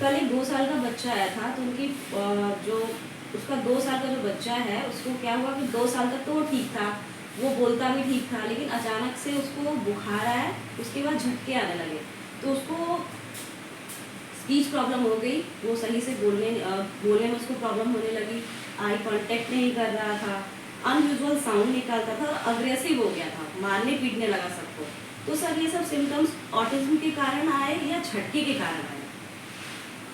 कल एक 2 साल का बच्चा आया था, तो उनकी जो उसका 2 साल का जो बच्चा है, उसको क्या हुआ कि 2 साल तक तो वो ठीक था, वो बोलता भी ठीक था, लेकिन अचानक से उसको बुखार आया, उसके बाद झटके आने लगे। तो उसको स्पीच प्रॉब्लम हो गई, वो सही से बोलने में उसको प्रॉब्लम होने लगी, आई कांटेक्ट नहीं कर रहा था, अनयूजुअल साउंड निकालता था, अग्रेसिव हो गया था, मारने पीटने लगा सबको। तो सर ये सब सिम्टम्स ऑटिज्म के कारण आए या झटके के कारण आए?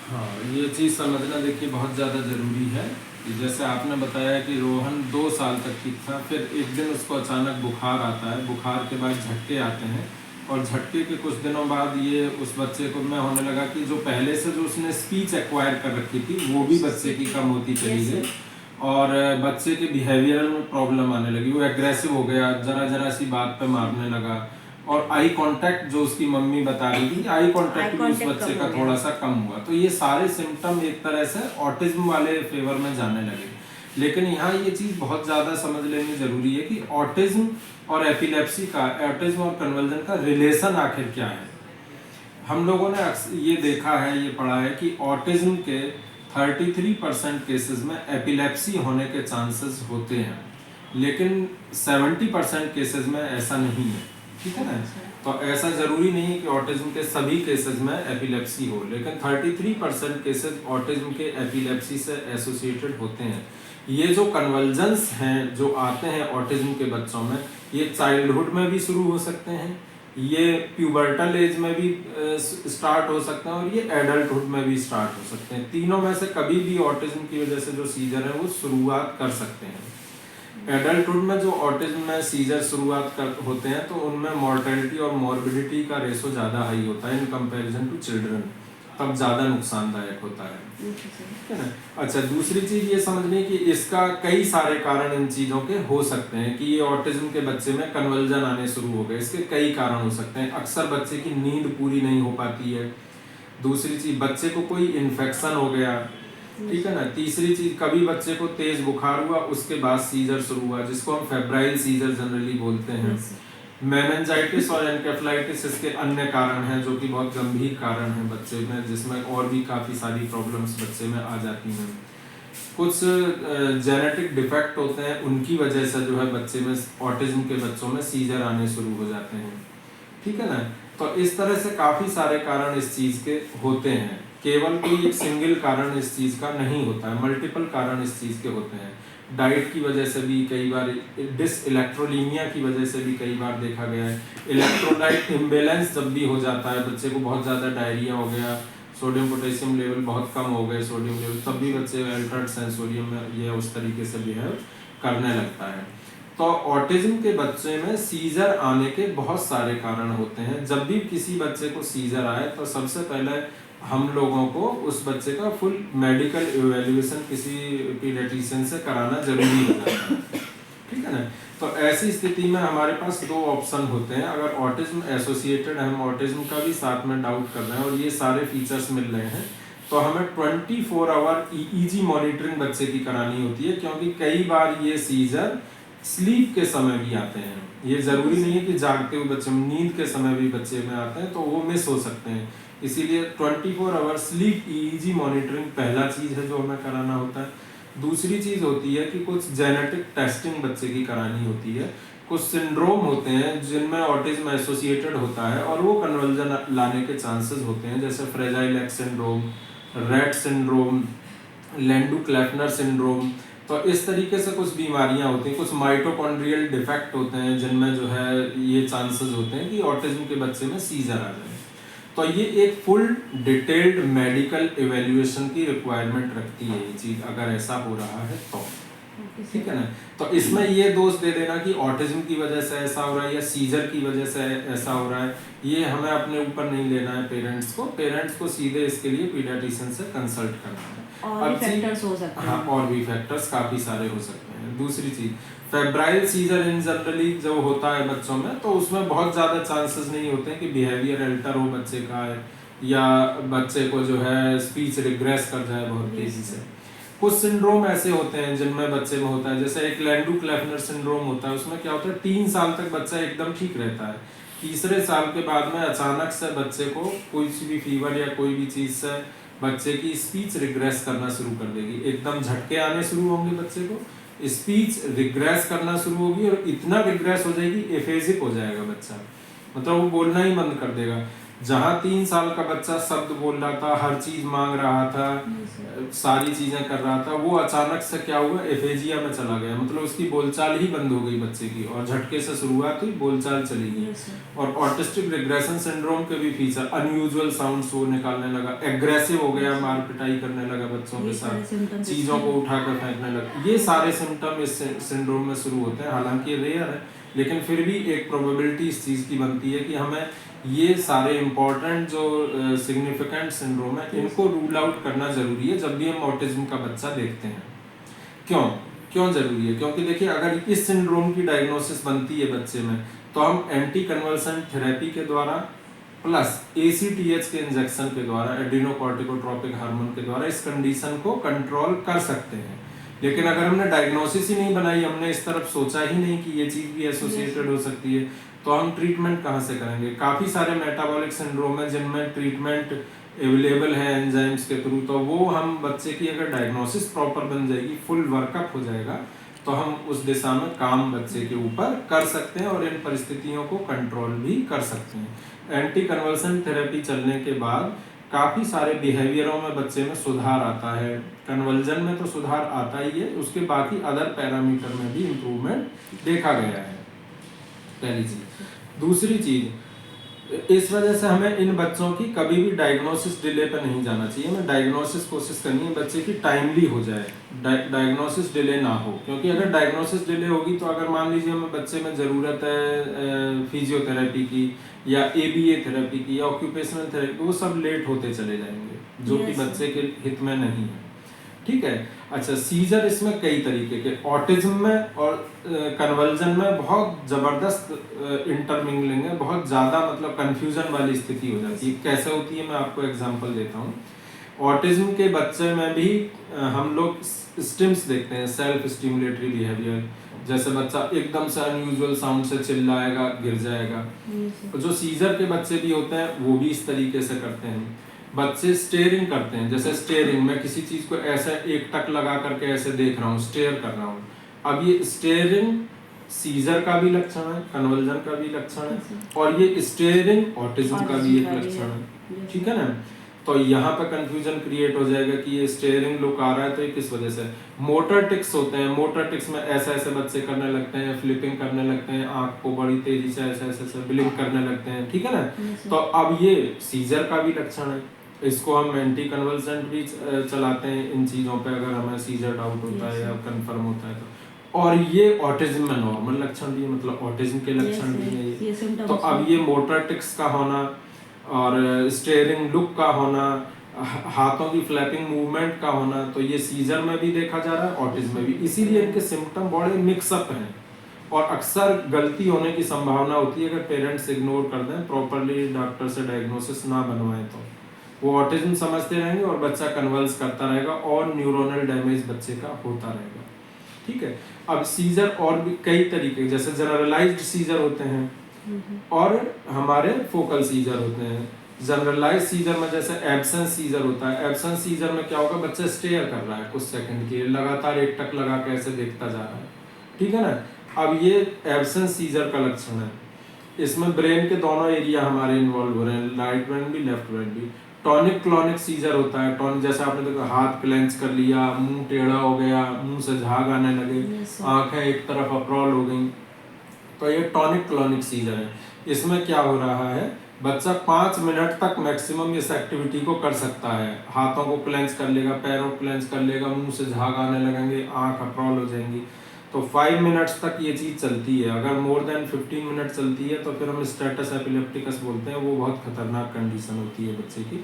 हाँ, ये चीज़ समझना देखिए बहुत ज़्यादा ज़रूरी है कि जैसे आपने बताया कि रोहन 2 साल तक ठीक था, फिर एक दिन उसको अचानक बुखार आता है, बुखार के बाद झटके आते हैं और झटके के कुछ दिनों बाद ये उस बच्चे को में होने लगा कि जो पहले से जो उसने स्पीच एक्वायर कर रखी थी वो भी बच्चे की कम होती चली गई और बच्चे के बिहेवियरल में प्रॉब्लम आने लगी, वो एग्रेसिव हो गया, जरा सी बात पे मारने लगा और आई कांटेक्ट जो उसकी मम्मी बता रही थी, आई कांटेक्ट भी उस बच्चे का थोड़ा सा कम हुआ। तो ये सारे सिम्टम एक तरह से ऑटिज्म वाले फेवर में जाने लगे। लेकिन यहाँ ये चीज़ बहुत ज़्यादा समझ लेनी ज़रूरी है कि ऑटिज्म और एपिलेप्सी का, ऑटिज्म और कन्वर्जन का रिलेशन आखिर क्या है। हम लोगों ने ये देखा है, ये पढ़ा है कि ऑटिज्म के 33% केसेस में एपिलेप्सी होने के चांसेस होते हैं, लेकिन 70% केसेस में ऐसा नहीं है। ठीक है ना। तो ऐसा जरूरी नहीं कि ऑटिज्म के सभी केसेस में एपिलेप्सी हो, लेकिन 33% केसेस ऑटिज्म के एपिलेप्सी से एसोसिएटेड होते हैं। ये जो कन्वर्जेंस हैं जो आते हैं ऑटिज्म के बच्चों में, ये चाइल्डहुड में भी शुरू हो सकते हैं, ये प्यूबर्टल एज में भी स्टार्ट हो सकते हैं और ये एडल्टहुड में भी स्टार्ट हो सकते हैं। तीनों में से कभी भी ऑटिज्म की वजह से जो सीजर है वो शुरुआत कर सकते हैं। एडल्टहुड में जो ऑटिज्म में सीजर होते हैं तो उनमें मॉर्टेलिटी और मॉर्बिडिटी का रेशो ज़्यादा हाई होता है इन कंपैरिजन टू चिल्ड्रन, तब ज़्यादा नुकसानदायक होता है। ठीक है ना। अच्छा, दूसरी चीज़ ये समझनी कि इसका कई सारे कारण इन चीज़ों के हो सकते हैं कि ये ऑटिज्म के बच्चे में कन्वर्जन आने शुरू हो गए, इसके कई कारण हो सकते हैं। अक्सर बच्चे की नींद पूरी नहीं हो पाती है। दूसरी चीज़, बच्चे को कोई इन्फेक्शन हो गया। ठीक है ना। तीसरी चीज, कभी बच्चे को तेज बुखार हुआ उसके बाद सीजर शुरू हुआ, जिसको हम फेब्राइल सीजर जनरली बोलते हैं। मेनिंजाइटिस और एनकेफेलाइटिस इसके अन्य कारण हैं जो कि बहुत गंभीर कारण हैं बच्चे में, जिसमें और भी काफ़ी सारी प्रॉब्लम्स बच्चे में आ जाती हैं। कुछ जेनेटिक डिफेक्ट होते हैं, उनकी वजह से जो है बच्चे में, ऑटिज्म के बच्चों में सीजर आने शुरू हो जाते हैं। ठीक है ना। तो इस तरह से काफ़ी सारे कारण इस चीज़ के होते हैं, केवल कोई एक सिंगल कारण इस चीज़ का नहीं होता है, मल्टीपल कारण इस चीज़ के होते हैं। डाइट की वजह से भी कई बार, डिसइलेक्ट्रोलीमिया की वजह से भी कई बार देखा गया है। इलेक्ट्रोलाइट इम्बेलेंस जब भी हो जाता है, बच्चे को बहुत ज़्यादा डायरिया हो गया, सोडियम पोटेशियम लेवल बहुत कम हो गए, सोडियम लेवल, तब भी बच्चे अल्टर्ड सेंसोरियम में ये उस तरीके से बिहेव करने लगता है। तो ऑटिज्म के बच्चे में सीजर आने के बहुत सारे कारण होते हैं। जब भी किसी बच्चे को सीजर आए तो सबसे पहले हम लोगों को उस बच्चे का फुल मेडिकल इवैल्यूएशन किसी पीडियाट्रिशियन से कराना जरूरी हो जाता है। ठीक है ना। तो ऐसी स्थिति में हमारे पास दो ऑप्शन होते हैं। अगर ऑटिज्म एसोसिएटेड, हम ऑटिज्म का भी साथ में डाउट कर रहे हैं और ये सारे फीचर्स मिल रहे हैं, तो हमें 24 आवर ईईजी मॉनिटरिंग बच्चे की करानी होती है, क्योंकि कई बार ये सीजर स्लीप के समय भी आते हैं। ये जरूरी नहीं है कि जागते हुए बच्चे, नींद के समय भी बच्चे में आते हैं, तो वो मिस हो सकते हैं। इसीलिए 24 आवर स्लीप ईईजी मॉनिटरिंग पहला चीज़ है जो हमें कराना होता है। दूसरी चीज़ होती है कि कुछ जेनेटिक टेस्टिंग बच्चे की करानी होती है। कुछ सिंड्रोम होते हैं जिनमें ऑटिज्म एसोसिएटेड होता है और वो कन्वर्जन लाने के चांसेस होते हैं, जैसे fragile X syndrome, Rett syndrome, Landau Kleffner syndrome. तो इस तरीके से कुछ बीमारियां होती हैं। कुछ माइटोकॉन्ड्रियल डिफेक्ट होते हैं जिनमें जो है ये चांसेस होते हैं कि ऑटिज्म के बच्चे में सीजर आ जाए। तो ये एक फुल डिटेल्ड मेडिकल इवैल्यूएशन की रिक्वायरमेंट रखती है ये चीज़, अगर ऐसा हो रहा है तो। ठीक है ना। तो इसमें ये दोष दे देना कि ऑटिज्म की वजह से ऐसा हो रहा है या सीजर की वजह से ऐसा हो रहा है, ये हमें अपने ऊपर नहीं लेना है। पेरेंट्स को सीधे इसके लिए पीडियाट्रिशियन से कंसल्ट करना है। और भी फैक्टर्स हो सकते हैं। हाँ, और भी फैक्टर्स काफ़ी सारे हो सकते हैं। दूसरी चीज़, फेब्राइल सीजर इन जनरली जो होता है बच्चों में, तो उसमें बहुत ज़्यादा चांसेस नहीं होते हैं कि बिहेवियर अल्टर हो बच्चे का है या बच्चे को जो है स्पीच रिग्रेस कर जाए बहुत तेज़ी से। कुछ सिंड्रोम ऐसे होते हैं जिनमें बच्चे में होता है, जैसे एक लैंडू क्लेफनर सिंड्रोम होता है। उसमें क्या होता है, 3 साल तक बच्चा एकदम ठीक रहता है, तीसरे साल के बाद में अचानक से बच्चे को कोई भी फीवर या कोई भी चीज़ से बच्चे की स्पीच रिग्रेस करना शुरू कर देगी, एकदम झटके आने शुरू होंगे, बच्चे को स्पीच रिग्रेस करना शुरू होगी और इतना रिग्रेस हो जाएगी, एफेजिक हो जाएगा बच्चा, मतलब वो बोलना ही बंद कर देगा। जहाँ 3 साल का बच्चा शब्द बोल रहा था, हर चीज मांग रहा था, सारी चीजें कर रहा था, वो अचानक से क्या हुआ, एफेजिया में चला गया, मतलब उसकी बोलचाल ही बंद हो गई बच्चे की, और झटके से शुरुआत हुई, बोलचाल चली गई। और ऑटिस्टिक रिग्रेशन सिंड्रोम के भी फीचर, अनयूजुअल साउंड्स वो निकालने लगा, एग्रेसिव हो गया, मार पिटाई करने लगा बच्चों के साथ, चीजों को उठाकर फेंकने लगा। ये सारे सिम्टम इस सिंड्रोम में शुरू होते हैं। हालांकि रेयर है, लेकिन फिर भी एक प्रोबेबिलिटी इस चीज की बनती है कि हमें ये सारे इंपॉर्टेंट जो सिग्निफिकेंट सिंड्रोम है, इनको रूल आउट करना जरूरी है जब भी हम ऑटिज्म का बच्चा देखते हैं। क्यों जरूरी है? क्योंकि देखिए, अगर इस सिंड्रोम की डायग्नोसिस बनती है बच्चे में, तो हम एंटी कन्वर्सेंट थेरेपी के द्वारा प्लस ACTH के इंजेक्शन के द्वारा, एड्रीनोकॉर्टिकोट्रोपिक हार्मोन के द्वारा इस कंडीशन को कंट्रोल कर सकते हैं। लेकिन अगर हमने डायग्नोसिस ही नहीं बनाई, हमने इस तरफ सोचा ही नहीं कि ये चीज भी एसोसिएटेड हो सकती है, तो हम ट्रीटमेंट कहाँ से करेंगे? काफी सारे मेटाबॉलिक सिंड्रोम है जिनमें ट्रीटमेंट अवेलेबल है एंजाइम्स के थ्रू, तो वो हम बच्चे की अगर डायग्नोसिस प्रॉपर बन जाएगी, फुल वर्कअप हो जाएगा, तो हम उस दिशा में काम बच्चे के ऊपर कर सकते हैं और इन परिस्थितियों को कंट्रोल भी कर सकते हैं। एंटी कन्वर्सन थेरेपी चलने के बाद काफी सारे बिहेवियरों में बच्चे में सुधार आता है। कन्वर्जन में तो सुधार आता ही है, उसके बाकी अदर पैरामीटर में भी इम्प्रूवमेंट देखा गया है, पहली चीज। दूसरी चीज, इस वजह से हमें इन बच्चों की कभी भी डायग्नोसिस डिले पे नहीं जाना चाहिए। हमें डायग्नोसिस कोशिश करनी है बच्चे की टाइमली हो जाए, डायग्नोसिस डिले ना हो। क्योंकि अगर डायग्नोसिस डिले होगी तो अगर मान लीजिए हमें बच्चे में ज़रूरत है फिजियोथेरेपी की या ABA थेरेपी की या ऑक्यूपेशनल थेरेपी, वो सब लेट होते चले जाएंगे, जो कि बच्चे के हित में नहीं है। ठीक है। अच्छा, सीजर इसमें कई तरीके के, ऑटिज्म में और कन्वर्जन में बहुत जबरदस्त इंटरमिंगलिंग है, बहुत ज्यादा मतलब कंफ्यूजन वाली स्थिति हो जाती है। कैसे होती है, मैं आपको एग्जांपल देता हूँ। ऑटिज्म के बच्चे में भी हम लोग स्टिम्स देखते हैं, सेल्फ स्टिमुलेटरी बिहेवियर, जैसे बच्चा एकदम से अनयूजुअल साउंड से चिल्लाएगा, गिर जाएगा। जो सीजर के बच्चे भी होते हैं वो भी इस तरीके से करते हैं। बच्चे स्टेयरिंग करते हैं, जैसे स्टेयरिंग, मैं किसी चीज को ऐसे एक टक लगा करके ऐसे देख रहा हूँ, स्टेयर कर रहा हूँ। अब ये स्टेयरिंग सीजर का भी लक्षण है, कन्वर्जन का भी लक्षण है, और ये स्टेयरिंग ऑटिज्म का भी एक लक्षण है। ठीक है ना। तो यहाँ पे कंफ्यूजन क्रिएट हो जाएगा कि ये स्टेयरिंग लुक आ रहा है तो ये किस वजह से। मोटर टिक्स होते हैं, मोटर टिक्स में ऐसे ऐसे बच्चे करने लगते हैं, फ्लिपिंग करने लगते हैं, आंख को बड़ी तेजी से ऐसे ऐसे ब्लिंक करने लगते हैं। ठीक है ना। तो अब ये सीजर का भी लक्षण है, इसको हम एंटी कन्वल्सेंट भी चलाते हैं इन चीजों पे अगर हमें सीजर डाउट होता है या कंफर्म होता है तो। और ये ऑटिज्म में नॉर्मल लक्षण भी है, मतलब ऑटिज्म के लक्षण भी है ये। तो अब ये मोटर टिक्स का होना और स्टेयरिंग लुक का होना, हाथों की फ्लैपिंग मूवमेंट का होना, तो ये सीजर में भी देखा जा रहा है, ऑटिज्म में भी। इसीलिए इनके सिम्टम बड़े मिक्सअप हैं और अक्सर गलती होने की संभावना होती है अगर पेरेंट्स इग्नोर कर दें, प्रॉपरली डॉक्टर से डायग्नोसिस ना बनवाएं तो। वो ऑटिज्म समझते रहेंगे और बच्चा कन्वर्स करता रहेगा और न्यूरोनल डैमेज बच्चे का होता रहेगा। ठीक है। अब सीजर और भी कई तरीके, जैसे जनरलाइज्ड सीजर होते हैं और हमारे फोकल सीजर होते हैं। जनरलाइज्ड सीजर में जैसे एब्सेंस सीजर होता है, एब्सेंस सीजर में क्या होगा, बच्चा स्टेयर कर रहा है कुछ सेकंड के लिए, लगातार एक टक लगा के ऐसे देखता जा रहा है। ठीक है ना। अब ये एब्सेंस सीजर का लक्षण है। इसमें ब्रेन के दोनों एरिया हमारे इन्वॉल्व हो रहे हैं, राइट ब्रेन भी लेफ्ट ब्रेन भी। टॉनिक क्लॉनिक सीजर होता है। टॉनिक जैसे आपने देखा, हाथ क्लेंच कर लिया, मुंह टेढ़ा हो गया, मुंह से झाग आने लगे, आंखें एक तरफ अप्रॉल हो गई, तो ये टॉनिक क्लॉनिक सीजर है। इसमें क्या हो रहा है, बच्चा 5 मिनट तक मैक्सिमम इस एक्टिविटी को कर सकता है। हाथों को क्लेंच कर लेगा, पैरों को क्लेंच कर लेगा, मुंह से झाग आने लगेंगे, आंख अप्रॉल हो जाएंगी। तो 5 मिनट्स तक ये चीज चलती है। अगर मोर देन 15 मिनट चलती है तो फिर हम स्टेटस एपिलेप्टिकस बोलते हैं, वो बहुत खतरनाक कंडीशन होती है बच्चे की।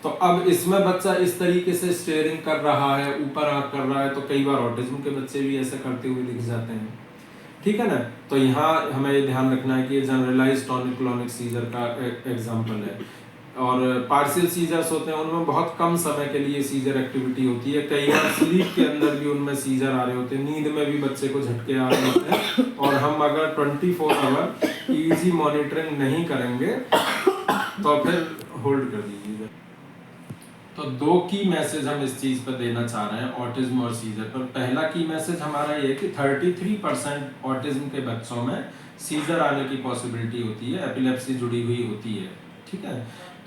तो अब इसमें बच्चा इस तरीके से स्टेयरिंग कर रहा है, ऊपर आंख कर रहा है, तो कई बार ऑटिज्म के बच्चे भी ऐसा करते हुए दिख जाते हैं। ठीक है ना। तो यहाँ हमें ये ध्यान रखना है कि ये जनरलाइज्ड टॉनिक क्लॉनिक सीजर का एग्जाम्पल है। और पार्शियल सीजर्स होते हैं, उनमें बहुत कम समय के लिए सीजर एक्टिविटी होती है। कई बार स्लीप के अंदर भी उनमें सीजर आ रहे होते हैं, नींद में भी बच्चे को झटके आ रहे होते हैं, और हम अगर 24 आवर ईजी मॉनिटरिंग नहीं करेंगे तो फिर होल्ड कर दीजिए। तो 2 की मैसेज हम इस चीज़ पर देना चाह रहे हैं ऑटिज्म और सीजर पर। पहला की मैसेज हमारा ये कि 33% ऑटिज्म के बच्चों में सीजर आने की पॉसिबिलिटी होती है, एपिलेप्सी जुड़ी हुई होती है, ठीक है।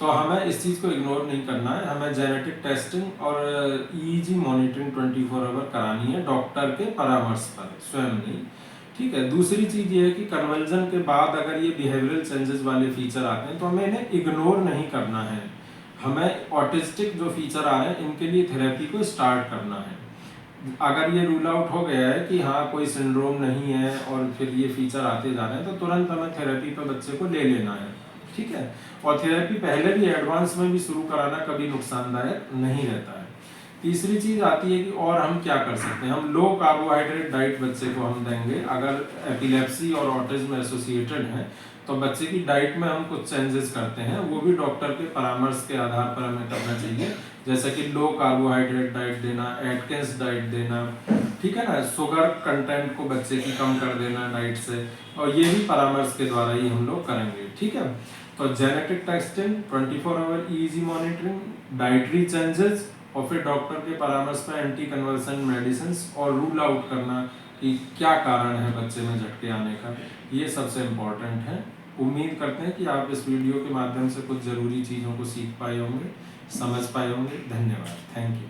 तो हमें इस चीज़ को इग्नोर नहीं करना है, हमें जेनेटिक टेस्टिंग और ईईजी मॉनिटरिंग 24 आवर करानी है डॉक्टर के परामर्श पर, स्वयं नहीं, ठीक है। दूसरी चीज़ ये है कि कन्वर्जन के बाद अगर ये बिहेवियरल चेंजेस वाले फीचर आते हैं तो हमें इन्हें इग्नोर नहीं करना है, हमें ऑटिस्टिक जो फीचर आ रहे हैं इनके लिए थेरेपी को स्टार्ट करना है। अगर ये रूल आउट हो गया है कि हाँ कोई सिंड्रोम नहीं है और फिर ये फीचर आते जा रहे हैं तो तुरंत हमें थेरेपी पर बच्चे को ले लेना है, ठीक है। और थेरेपी पहले भी एडवांस में भी शुरू कराना कभी नुकसानदायक नहीं रहता है। तीसरी चीज़ आती है कि और हम क्या कर सकते हैं, हम लो कार्बोहाइड्रेट डाइट बच्चे को हम देंगे। अगर एपिलेप्सी और ऑटिज्म एसोसिएटेड है तो बच्चे की डाइट में हम कुछ चेंजेस करते हैं, वो भी डॉक्टर के परामर्श के आधार पर हमें करना चाहिए, जैसे कि लो कार्बोहाइड्रेट डाइट देना, एटकिंस डाइट देना, ठीक है ना, शुगर कंटेंट को बच्चे की कम कर देना डाइट से, और ये भी परामर्श के द्वारा ही हम लोग करेंगे, ठीक है। तो genetic testing, 24 hour EEG monitoring, dietary changes और फिर डॉक्टर के परामर्श में एंटी कन्वर्सन मेडिसिन और रूल आउट करना कि क्या कारण है बच्चे में झटके आने का, ये सबसे इम्पोर्टेंट है। उम्मीद करते हैं कि आप इस वीडियो के माध्यम से कुछ ज़रूरी चीज़ों को सीख पाए होंगे, समझ पाए होंगे। धन्यवाद, थैंक यू।